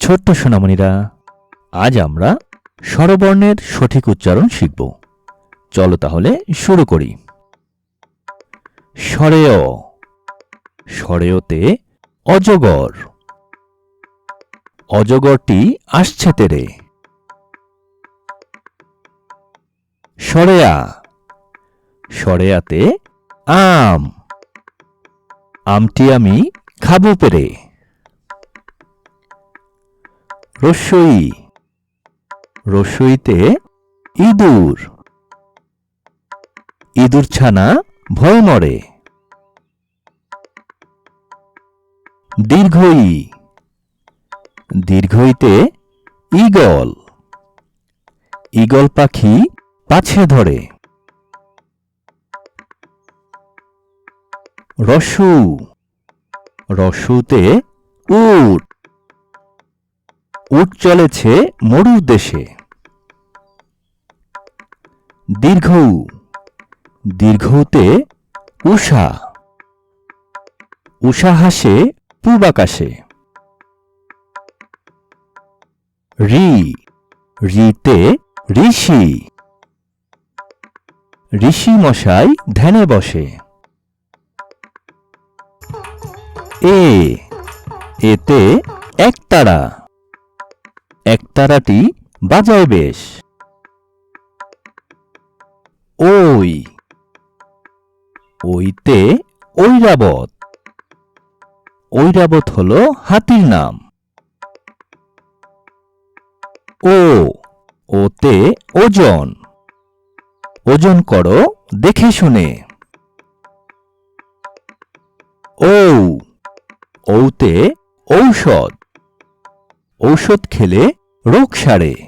ছোট্ট সোনামণিরা, আজ আমরা স্বরবর্ণের সঠিক উচ্চারণ শিখব। চলো তাহলে শুরু করি। স্বরেয়, স্বরেয়তে অজগর, অজগরটি আসছে তেরে। স্বরেয়া, স্বরেয়াতে আম, আমটি আমি খাবো পেরে। রস্বই, রস্বইতে ইঁদুর, ইঁদুর ছানা ভয় মরে। দীর্ঘই, দীর্ঘইতে ঈগল, ঈগল পাখি পাছে ধরে। রস্যু, রস্যুতে উট, উট চলেছে মরুর দেশে। দীর্ঘৌ, দীর্ঘৌতে উষা, উষা হাসে পূব আকাশে। ঋ, ঋতে ঋষি, ঋষি মশাই ধ্যানে বসে। এ, এতে একতারা, একতারাটি বাজায় বেশ। ওই, ওইতে ঐরাবত, ঐরাবত হলো হাতির নাম। ও, ওতে ওজন, ওজন করো দেখে শুনে। ঔ, ঔতে ঔষধ, ঔষধ খেলে রোগ সারে।